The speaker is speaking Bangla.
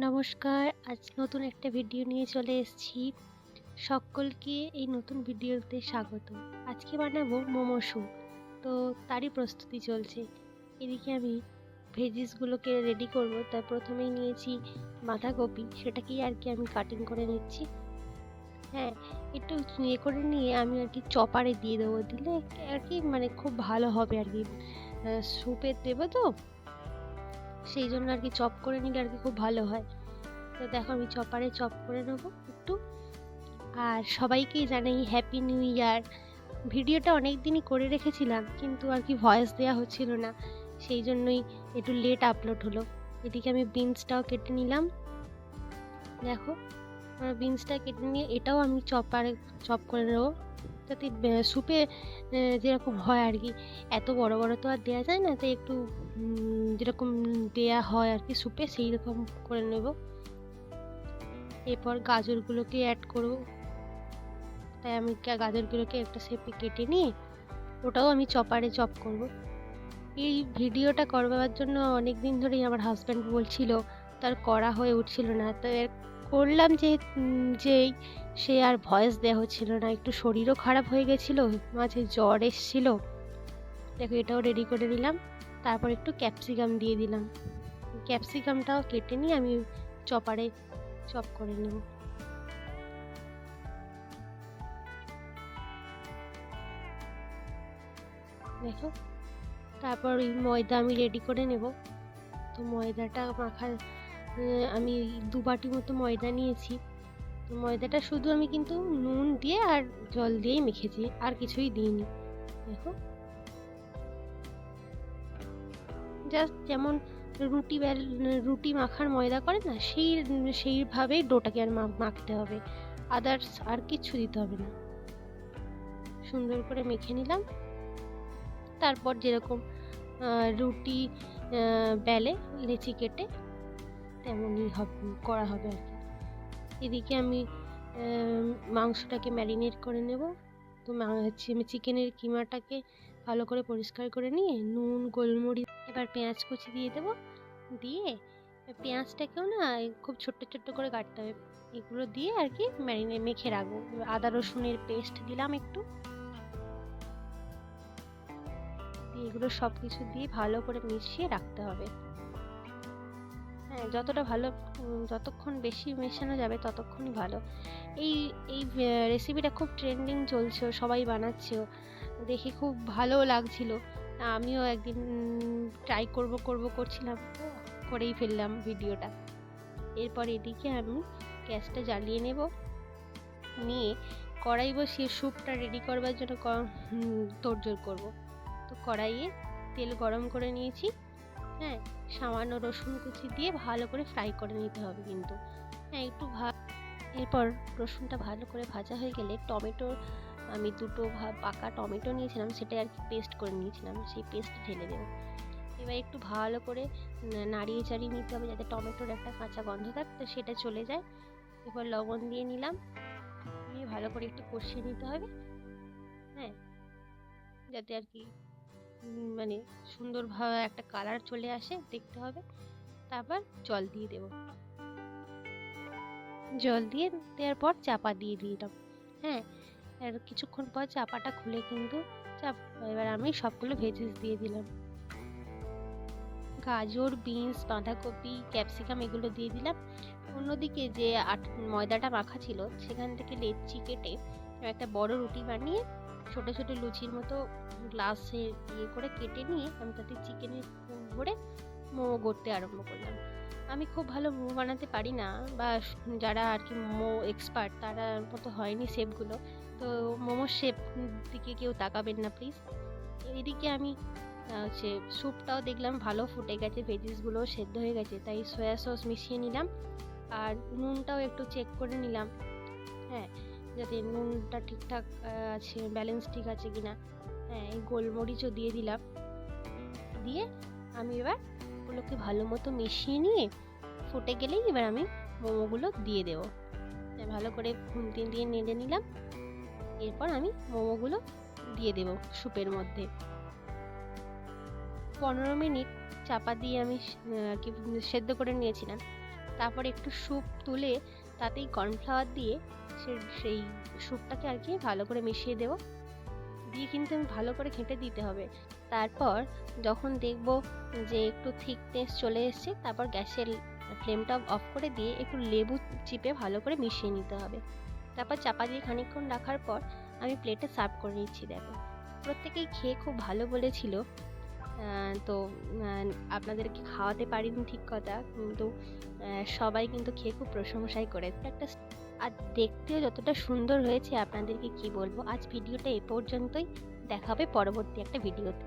নমস্কার, আজ নতুন একটা ভিডিও নিয়ে চলে এসেছি। সকলকে এই নতুন ভিডিওতে স্বাগত। আজকে বানাবো মোমো স্যুপ। তো তারই প্রস্তুতি চলছে। এদিকে আমি ভেজিসগুলোকে রেডি করব। তার প্রথমেই নিয়েছি বাঁধাকপি, সেটাকেই আমি কাটিং করে নিচ্ছি। হ্যাঁ, একটু করে নিয়ে আমি চপারে দিয়ে দেবো। দিলে খুব ভালো হবে স্যুপে দেবো তো, সেই জন্য চপ করে নিলে খুব ভালো হয়। তো দেখো আমি চপারে চপ করে নেবো একটু। আর সবাইকেই জানাই হ্যাপি নিউ ইয়ার। ভিডিওটা অনেক দিনই করে রেখেছিলাম, কিন্তু ভয়েস দেওয়া হচ্ছিল না, সেই জন্যই একটু লেট আপলোড হলো। এদিকে আমি বিনসটাও কেটে নিলাম। দেখো বিনসটা কেটে নিয়ে এটাও আমি চপারে চপ করে নেবো, যাতে স্যুপে যেরকম হয় এত বড় বড় তো আর দেওয়া যায় না, তাই একটু যেরকম দেয়া হয় স্যুপে সেই রকম করে নেব। এরপর গাজরগুলোকে অ্যাড করব, তাই আমি গাজরগুলোকে একটা শেপে কেটে নিয়ে ওটাও আমি চপারে চপ করব। এই ভিডিওটা করবার জন্য অনেক দিন ধরেই আমার হাজব্যান্ড বলছিল, তার করা হয়ে উঠছিল না। তো করলাম যেই সে আর ভয়েস দেওয়া হচ্ছিল না, একটু শরীরও খারাপ হয়ে গেছিলো, মাঝে জ্বর এসেছিলো। দেখো এটাও রেডি করে নিলাম। তারপর একটু ক্যাপসিকাম দিয়ে দিলাম। ক্যাপসিকামটাও কেটে নিয়ে আমি চপারে চপ করে নেব। দেখো তারপর ওই ময়দা আমি রেডি করে নেব। তো ময়দাটা মাখার আমি 2 বাটি মতো ময়দা নিয়েছি। তো ময়দাটা শুধু আমি কিন্তু নুন দিয়ে আর জল দিয়েই মেখেছি, আর কিছুই দিইনি। দেখো জাস্ট যেমন রুটি মাখার ময়দা করে না, সেইভাবেই ডোটাকে আর মাখতে হবে, আদার্স আর কিছু দিতে হবে না। সুন্দর করে মেখে নিলাম। তারপর যেরকম রুটি বেলে লেচি কেটে তেমনই করা হবে এদিকে আমি মাংসটাকে ম্যারিনেট করে নেব। তো আমি চিকেনের কিমাটাকে ভালো করে পরিষ্কার করে নিয়ে নুন গোলমরিচ, এবার পেঁয়াজ কুচি দিয়ে দেবো। দিয়ে পেঁয়াজটাকেও না খুব ছোট্ট ছোট্ট করে কাটতে হবে। এগুলো দিয়ে ম্যারিনেট মেখে রাখবো। আদা রসুনের পেস্ট দিলাম একটু, এগুলো সব কিছু দিয়ে ভালো করে মিশিয়ে রাখতে হবে। হ্যাঁ, যতক্ষণ বেশি মেশানো যাবে ততক্ষণই ভালো। এই এই রেসিপিটা খুব ট্রেন্ডিং চলছে, সবাই বানাচ্ছেও, দেখে খুব ভালো লাগছিল। আমিও একদিন ট্রাই করছিলাম, করেই ফেললাম ভিডিওটা। এরপর এদিকে আমি গ্যাসটা জ্বালিয়ে নেব, নিয়ে কড়াই বসিয়ে স্যুপটা রেডি করবার জন্য তোড়জোড় করব। তো কড়াইয়ে তেল গরম করে নিয়েছি। হ্যাঁ, সামান্য রসুন কুচি দিয়ে ভালো করে ফ্রাই করে নিতে হবে কিন্তু। হ্যাঁ, এরপর রসুনটা ভালো করে ভাজা হয়ে গেলে আমি 2টো পাকা টমেটো নিয়েছিলাম, সেটা পেস্ট করে নিয়েছিলাম, সেই পেস্ট ঢেলে দেবো। এবার একটু ভালো করে নাড়িয়ে চাড়িয়ে নিতে হবে, যাতে টমেটোর একটা কাঁচা গন্ধ থাকতো সেটা চলে যায়। এবার লবণ দিয়ে নিলাম, দিয়ে ভালো করে একটু কষিয়ে নিতে হবে। হ্যাঁ, যাতে সুন্দরভাবে একটা কালার চলে আসে, দেখতে হবে। তারপর জল দিয়ে দেব। জল দিয়ে দেওয়ার পর চাপা দিয়ে দিলাম। হ্যাঁ, আর কিছুক্ষণ পর চাপাটা খুলে কিন্তু এবার আমি সবগুলো ভেজিস দিয়ে দিলাম। গাজর, বিনস, বাঁধাকপি, ক্যাপসিকাম এগুলো দিয়ে দিলাম। অন্যদিকে যে ময়দাটা মাখা ছিল সেখান থেকে লেচি কেটে একটা বড় রুটি বানিয়ে ছোট ছোট লুচির মতো গ্লাসে করে কেটে নিয়ে আমি তাতে চিকেনের ভরে মোমো গড়তে আরম্ভ করলাম। আমি খুব ভালো মোমো বানাতে পারি না, বা যারা মোমো এক্সপার্ট তারা মতো হয়নি শেপগুলো। তো মোমোর শেপ দিকে কেউ তাকাবেন না প্লিজ। এদিকে আমি স্যুপটাও দেখলাম ভালো ফুটে গেছে, ভেজিসগুলো সেদ্ধ হয়ে গেছে, তাই সয়া সস মিশিয়ে নিলাম। আর নুনটাও একটু চেক করে নিলাম, হ্যাঁ, যাতে নুনটা ঠিকঠাক আছে, ব্যালেন্স ঠিক আছে কিনা। হ্যাঁ, এই গোলমরিচও দিয়ে দিলাম। দিয়ে আমি এবার ওগুলোকে ভালো মতো মিশিয়ে নিয়ে ফুটে গেলেই এবার আমি মোমোগুলো দিয়ে দেবো। ভালো করে খুন্তি দিয়ে নেড়ে নিলাম। এরপর আমি মোমোগুলো দিয়ে দেবো স্যুপের মধ্যে। 15 মিনিট চাপা দিয়ে আমি সেদ্ধ করে নিয়েছিলাম। তারপরে একটু স্যুপ তুলে তাতেই কর্নফ্লাওয়ার দিয়ে সেই স্যুপটাকে আর কি ভালো করে মিশিয়ে দেবো, দিয়ে কিন্তু আমি ভালো করে ঘেঁটে দিতে হবে। তারপর যখন দেখব যে একটু থিকনেস চলে এসছে, তারপর গ্যাসের ফ্লেমটা অফ করে দিয়ে একটু লেবু চিপে ভালো করে মিশিয়ে নিতে হবে। তারপর চাপা দিয়ে খানিকক্ষণ রাখার পর আমি প্লেটে সার্ভ করে নিচ্ছি। দেখো, প্রত্যেকেই খেয়ে খুব ভালো বলেছিল। তো আপনাদেরকে খাওয়াতে পারিনি ঠিক কথা, কিন্তু সবাই কিন্তু খেয়ে খুব প্রশংসাই করেছে। একটা আর দেখতেও যতটা সুন্দর হয়েছে আপনাদেরকে কি বলবো। আজ ভিডিওটা এ পর্যন্তই, দেখা হবে পরবর্তী একটা ভিডিওতে।